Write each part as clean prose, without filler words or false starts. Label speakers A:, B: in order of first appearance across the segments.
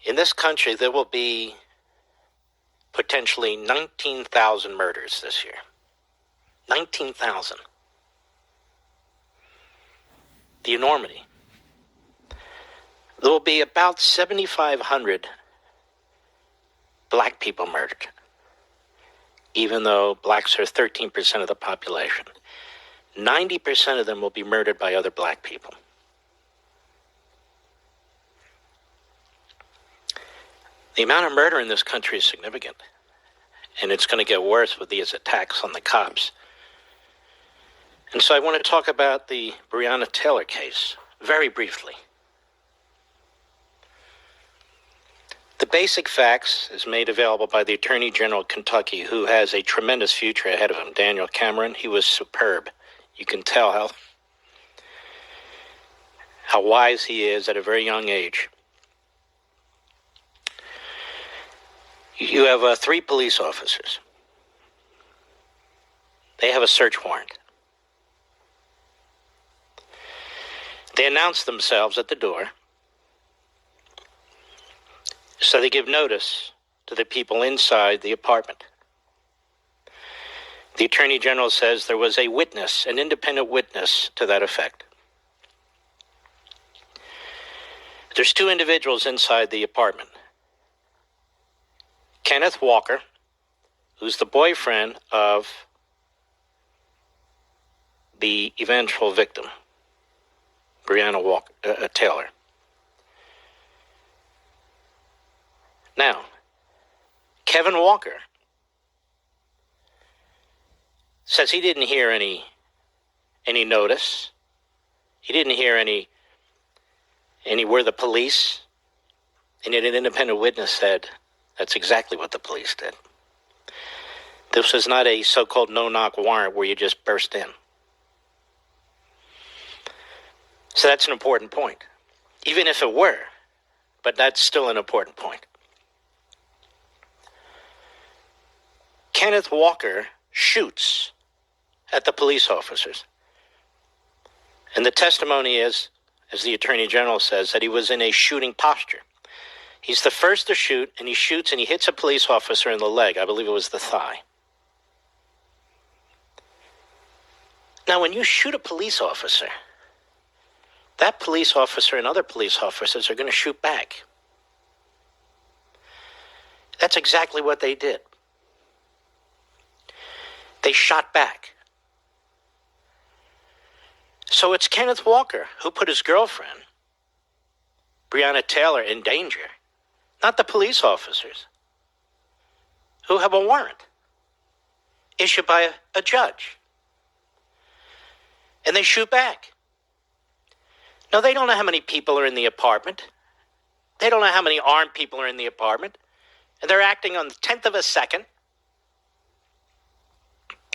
A: In this country, there will be potentially 19,000 murders this year. 19,000. The enormity. There will be about 7,500 black people murdered, even though blacks are 13% of the population. 90% of them will be murdered by other black people. The amount of murder in this country is significant, and it's going to get worse with these attacks on the cops. And so I want to talk about the Breonna Taylor case very briefly. The basic facts is made available by the Attorney General of Kentucky, who has a tremendous future ahead of him, Daniel Cameron. He was superb. You can tell how wise he is at a very young age. You have 3 police officers. They have a search warrant. They announce themselves at the door, so they give notice to the people inside the apartment. The Attorney General says there was a witness, an independent witness to that effect. There's 2 individuals inside the apartment. Kenneth Walker, who's the boyfriend of the eventual victim, Breonna Taylor. Now, Kevin Walker says he didn't hear any notice. He didn't hear any where the police, and yet an independent witness said that's exactly what the police did. This was not a so-called no-knock warrant where you just burst in. So that's an important point, even if it were, but that's still an important point. Kenneth Walker shoots at the police officers. And the testimony is, as the Attorney General says, that he was in a shooting posture. He's the first to shoot, and he shoots and he hits a police officer in the leg. I believe it was the thigh. Now, when you shoot a police officer, that police officer and other police officers are going to shoot back. That's exactly what they did. They shot back. So it's Kenneth Walker who put his girlfriend, Breonna Taylor, in danger, not the police officers, who have a warrant issued by a judge. And they shoot back. Now, they don't know how many people are in the apartment. They don't know how many armed people are in the apartment. And they're acting on the 10th of a second.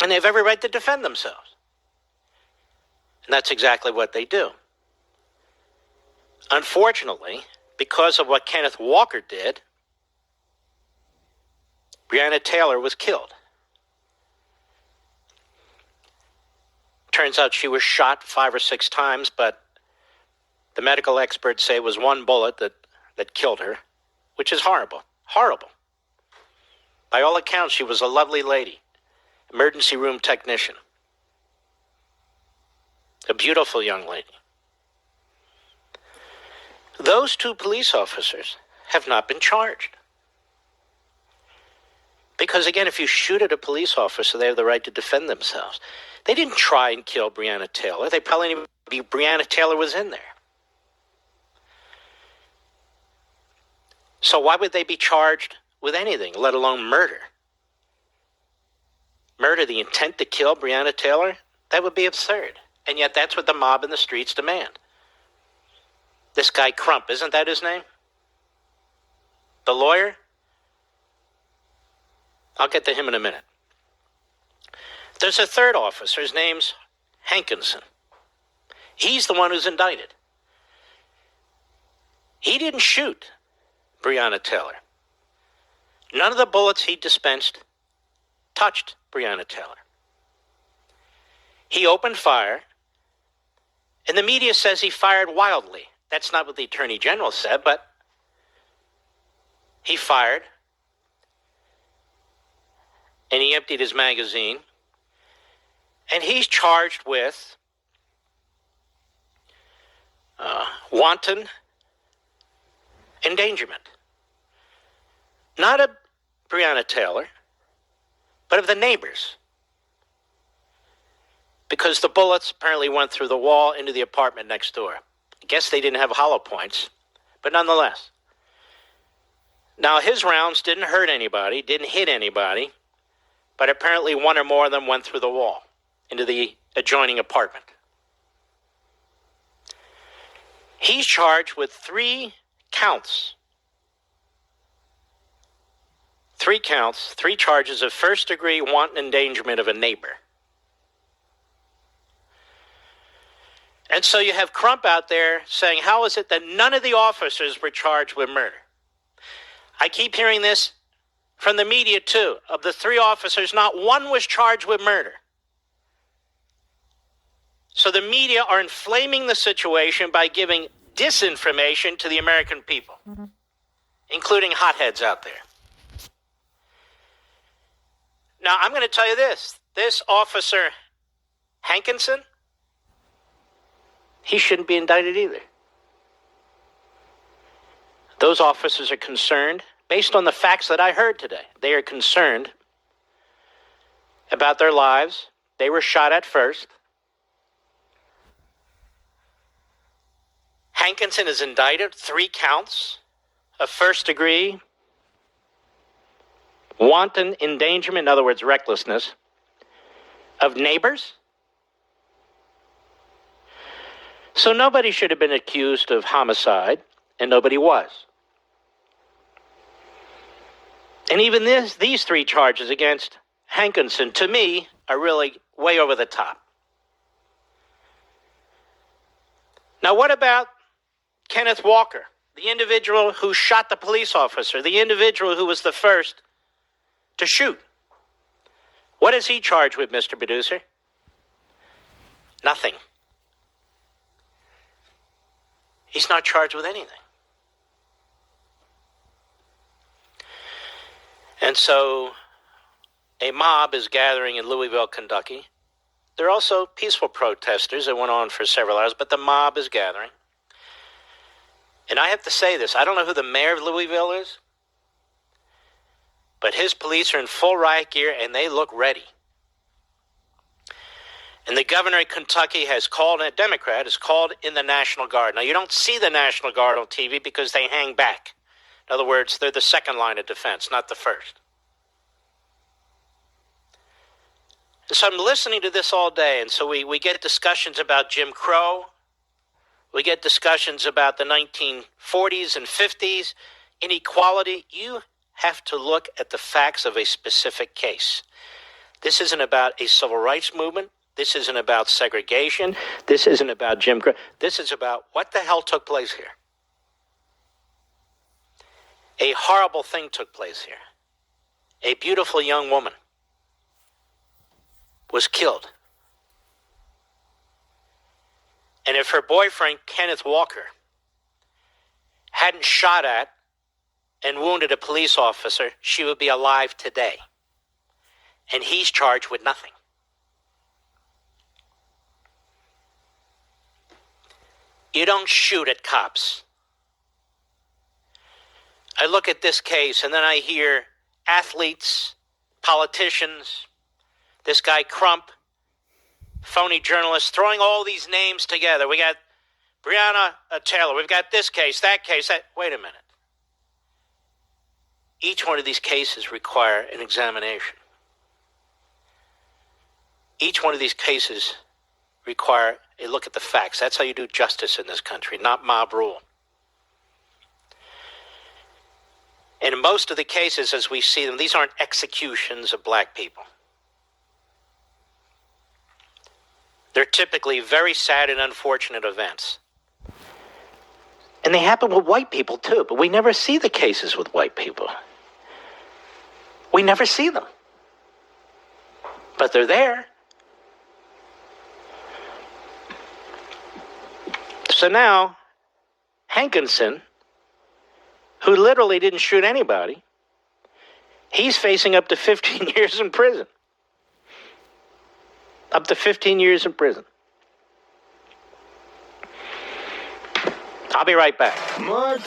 A: And they have every right to defend themselves. And that's exactly what they do. Unfortunately, because of what Kenneth Walker did, Breonna Taylor was killed. Turns out she was shot 5 or 6 times, but the medical experts say it was 1 bullet that killed her, which is horrible. Horrible. By all accounts, she was a lovely lady, emergency room technician. A beautiful young lady. Those 2 police officers have not been charged. Because again, if you shoot at a police officer, they have the right to defend themselves. They didn't try and kill Breonna Taylor. They probably didn't even Breonna Taylor was in there. So why would they be charged with anything, let alone murder? Murder, the intent to kill Breonna Taylor? That would be absurd. And yet that's what the mob in the streets demand. This guy Crump, isn't that his name? The lawyer? I'll get to him in a minute. There's a 3rd officer. His name's Hankinson. He's the one who's indicted. He didn't shoot Breonna Taylor. None of the bullets he dispensed touched Breonna Taylor. He opened fire, and the media says he fired wildly. That's not what the Attorney General said, but he fired, and he emptied his magazine, and he's charged with wanton endangerment. Not of Breonna Taylor, but of the neighbors. Because the bullets apparently went through the wall into the apartment next door. I guess they didn't have hollow points, but nonetheless. Now, his rounds didn't hurt anybody, didn't hit anybody, but apparently one or more of them went through the wall into the adjoining apartment. He's charged with 3 counts. 3 counts, 3 charges of first-degree wanton endangerment of a neighbor. And so you have Crump out there saying, how is it that none of the officers were charged with murder? I keep hearing this from the media, too. Of the 3 officers, not one was charged with murder. So the media are inflaming the situation by giving disinformation to the American people, including hotheads out there. Now, I'm going to tell you this. This officer, Hankinson, he shouldn't be indicted either. Those officers are concerned, based on the facts that I heard today. They are concerned about their lives. They were shot at first. Hankinson is indicted, 3 counts of first degree wanton endangerment, in other words, recklessness, of neighbors. So nobody should have been accused of homicide, and nobody was. And even these 3 charges against Hankinson, to me, are really way over the top. Now, what about Kenneth Walker, the individual who shot the police officer, the individual who was the first to shoot? What is he charged with, Mr. Producer? Nothing. He's not charged with anything. And so a mob is gathering in Louisville, Kentucky. There are also peaceful protesters that went on for several hours, but the mob is gathering. And I have to say this, I don't know who the mayor of Louisville is, but his police are in full riot gear and they look ready. And the governor of Kentucky has called, a Democrat, has called in the National Guard. Now, you don't see the National Guard on TV because they hang back. In other words, they're the second line of defense, not the first. And so I'm listening to this all day, and so we get discussions about Jim Crow. We get discussions about the 1940s and 50s, inequality. You have to look at the facts of a specific case. This isn't about a civil rights movement. This isn't about segregation. This isn't about Jim Crow. This is about what the hell took place here. A horrible thing took place here. A beautiful young woman was killed. And if her boyfriend, Kenneth Walker, hadn't shot at and wounded a police officer, she would be alive today. And he's charged with nothing. You don't shoot at cops. I look at this case and then I hear athletes, politicians, this guy Crump, phony journalists, throwing all these names together. We got Breonna Taylor. We've got this case, that case. Wait a minute. Each one of these cases require an examination. Each one of these cases require a look at the facts. That's how you do justice in this country, not mob rule. And in most of the cases, as we see them, these aren't executions of black people. They're typically very sad and unfortunate events. And they happen with white people, too, but we never see the cases with white people. We never see them. But they're there. So now, Hankinson, who literally didn't shoot anybody, he's facing up to 15 years in prison. Up to 15 years in prison. I'll be right back.
B: Mark